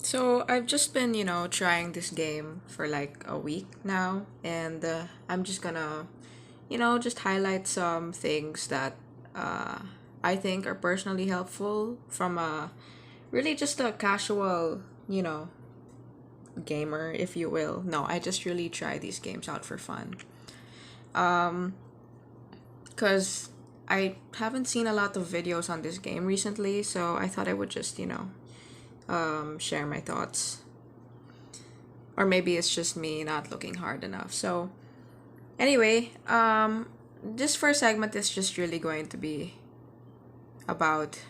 So I've just been, trying this game for like a week now, and I'm just gonna, just highlight some things that uh, I think are personally helpful from a really just a casual, gamer, if you will. No, I just really try these games out for fun. Because I haven't seen a lot of videos on this game recently, so I thought I would just, share my thoughts. Or maybe it's just me not looking hard enough. So, anyway, this first segment is just really going to be about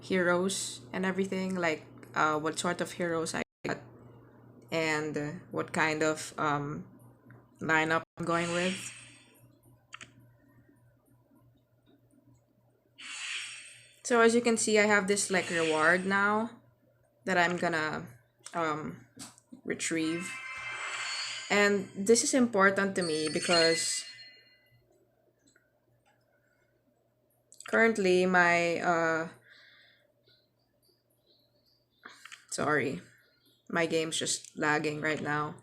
heroes and everything, like what sort of heroes I got and what kind of lineup I'm going with. So as you can see, I have this like reward now that I'm gonna um, retrieve, and this is important to me because currently my sorry, my game's just lagging right now.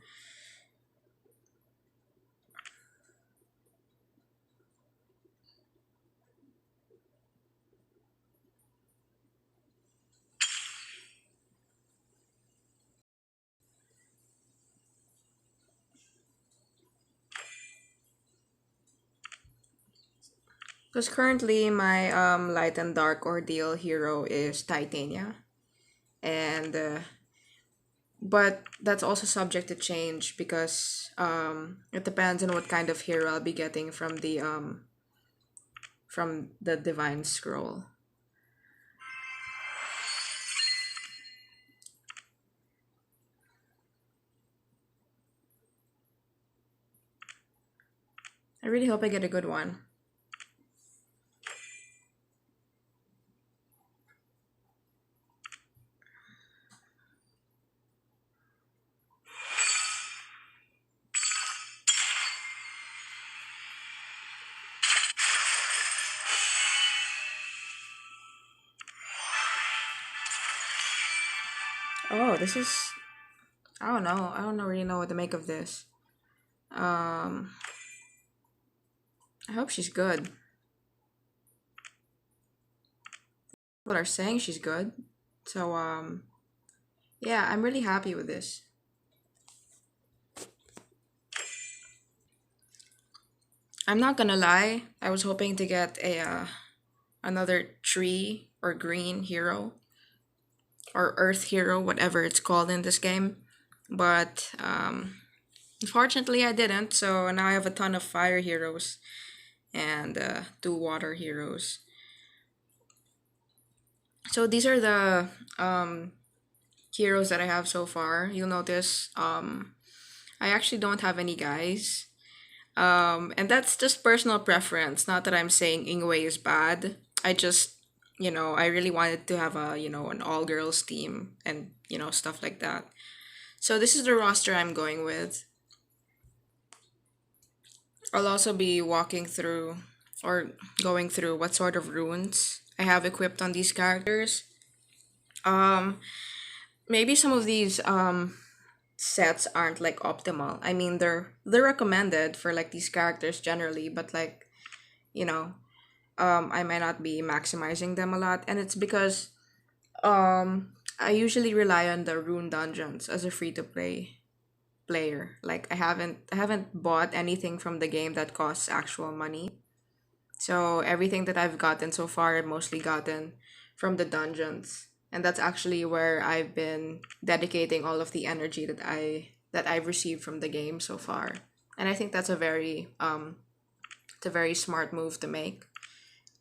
Because currently my light and dark ordeal hero is Titania, and but that's also subject to change because it depends on what kind of hero I'll be getting from the divine scroll. I really hope I get a good one. Oh, this is, I don't know. I don't really know what to make of this. Um, I hope she's good. People are saying she's good. So yeah, I'm really happy with this. I'm not gonna lie. I was hoping to get a another tree or green hero or earth hero, whatever it's called in this game. But unfortunately, I didn't. So now I have a ton of fire heroes and two water heroes. So these are the heroes that I have so far. You'll notice I actually don't have any guys. And that's just personal preference. Not that I'm saying Ingwe is bad. I just, I really wanted to have a, an all girls team and, stuff like that. So this is the roster I'm going with. I'll also be walking through or going through what sort of runes I have equipped on these characters. Um, Maybe some of these sets aren't like optimal. I mean, they're recommended for like these characters generally, but like, you know, I might not be maximizing them a lot, and it's because I usually rely on the rune dungeons as a free to play player. Like I haven't bought anything from the game that costs actual money. So everything that I've gotten so far, I've mostly gotten from the dungeons. And that's actually where I've been dedicating all of the energy that I've received from the game so far. And I think that's a very smart move to make,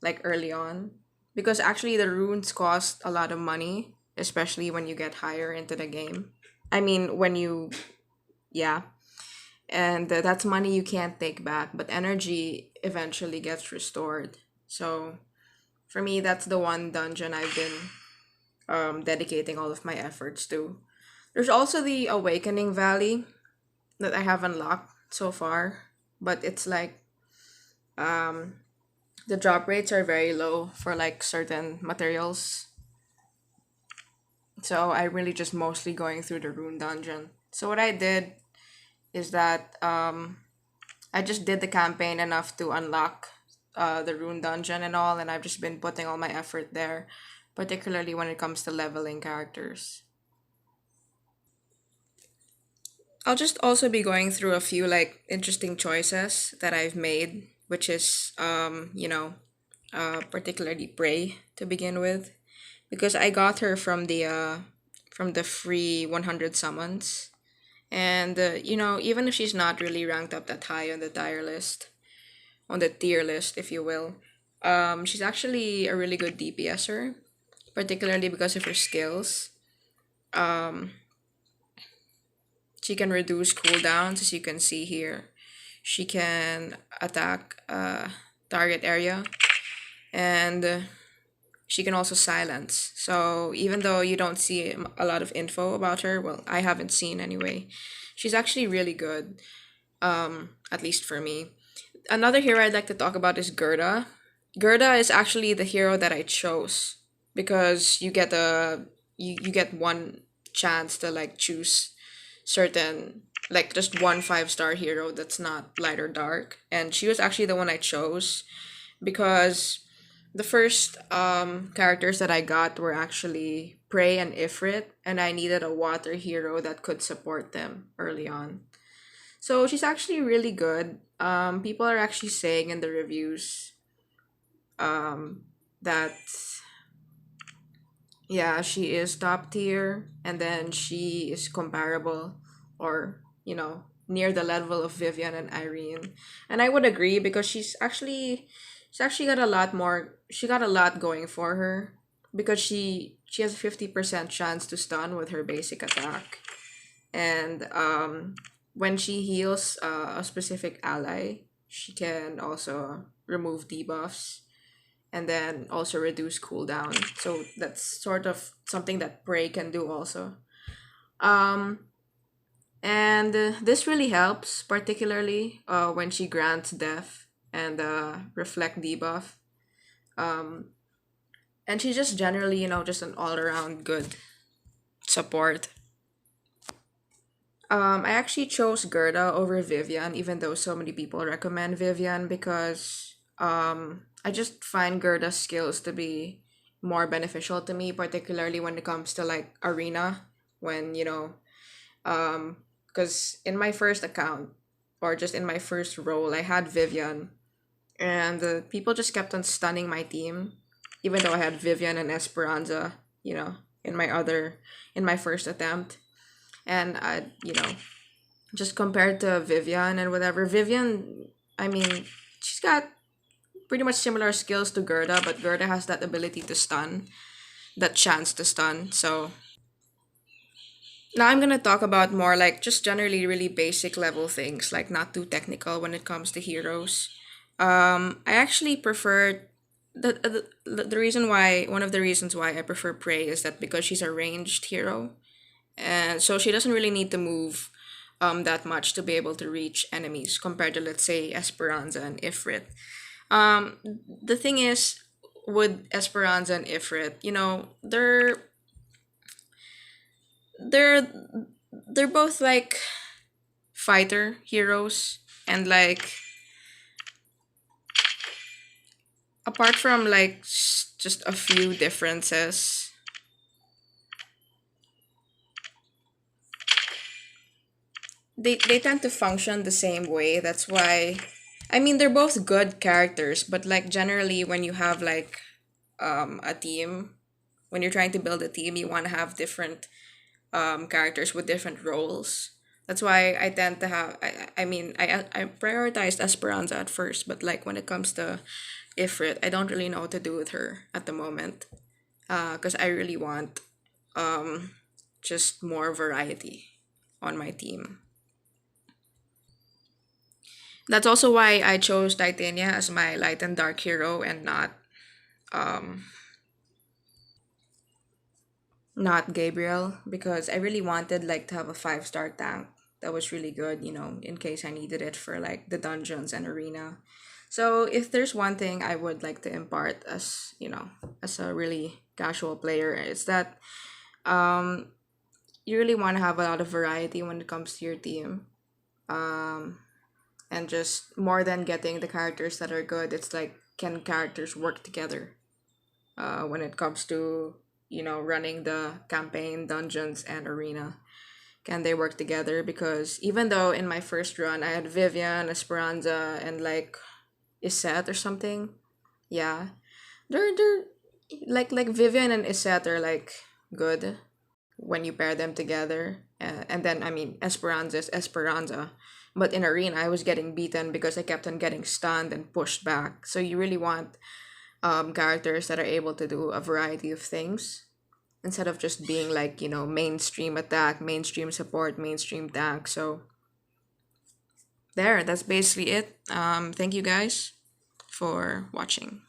like early on. Because actually the runes cost a lot of money, especially when you get higher into the game. I mean when you yeah, and that's money you can't take back, but energy eventually gets restored. So for me, that's the one dungeon I've been dedicating all of my efforts to. There's also the Awakening Valley that I have unlocked so far, but it's like um, the drop rates are very low for like certain materials. So I really just mostly going through the rune dungeon. So what I did is that I just did the campaign enough to unlock the rune dungeon and all, and I've just been putting all my effort there, particularly when it comes to leveling characters. I'll just also be going through a few like interesting choices that I've made, which is particularly Prey to begin with, because I got her from the free 100 summons, and even if she's not really ranked up that high on the tier list, if you will, she's actually a really good DPSer, particularly because of her skills. Um, she can reduce cooldowns, as you can see here. She can attack target area, and she can also silence. So even though you don't see a lot of info about her, well, I haven't seen anyway, she's actually really good, at least for me. Another hero I'd like to talk about is Gerda. Gerda is actually the hero that I chose because you get one chance to like choose certain, like just one 5-star hero that's not light or dark, and she was actually the one I chose because the first characters that I got were actually Prey and Ifrit, and I needed a water hero that could support them early on. So she's actually really good. People are actually saying in the reviews that yeah, she is top tier, and then she is comparable, or near the level of Vivian and Irene. And I would agree because she's actually got a lot more. She got a lot going for her because she has a 50% chance to stun with her basic attack, and when she heals a specific ally, she can also remove debuffs and then also reduce cooldown. So that's sort of something that Prey can do also. Um, and this really helps, particularly when she grants death and reflect debuff. Um, and she's just generally, just an all around good support. I actually chose Gerda over Vivian, even though so many people recommend Vivian, because I just find Gerda's skills to be more beneficial to me, particularly when it comes to like arena. When because in my first account or just in my first role, I had Vivian, and the people just kept on stunning my team, even though I had Vivian and Esperanza, in my first attempt, and I just compared to Vivian and whatever. Vivian, I mean, she's got pretty much similar skills to Gerda, but Gerda has that ability to stun, that chance to stun. So now I'm gonna talk about more like just generally really basic level things, like not too technical when it comes to heroes. I actually prefer the reason why one of the reasons why I prefer Prey is that because she's a ranged hero, and so she doesn't really need to move that much to be able to reach enemies compared to, let's say, Esperanza and Ifrit. The thing is with Esperanza and Ifrit, they're they're both like fighter heroes, and like apart from like just a few differences, they tend to function the same way. That's why, I mean, they're both good characters, but like generally when you have like a team, when you're trying to build a team, you want to have different characters with different roles. That's why I tend to have I mean I prioritized Esperanza at first, but like when it comes to Ifrit, I don't really know what to do with her at the moment. Because I really want just more variety on my team. That's also why I chose Titania as my light and dark hero, and um not Gabriel, because I really wanted like to have a 5-star tank that was really good, in case I needed it for like the dungeons and arena. So if there's one thing I would like to impart as, as a really casual player, it's that Um, you really want to have a lot of variety when it comes to your team. Um, and just more than getting the characters that are good, it's like, can characters work together? When it comes to, running the campaign, dungeons, and arena. Can they work together? Because even though in my first run I had Vivian, Esperanza, and like Iset or something, yeah, they're like Vivian and Iset are like good when you pair them together. And then I mean Esperanza is Esperanza, but in arena I was getting beaten because I kept on getting stunned and pushed back. So you really want characters that are able to do a variety of things instead of just being like, mainstream attack, mainstream support, mainstream tank. So there, that's basically it. Thank you guys for watching.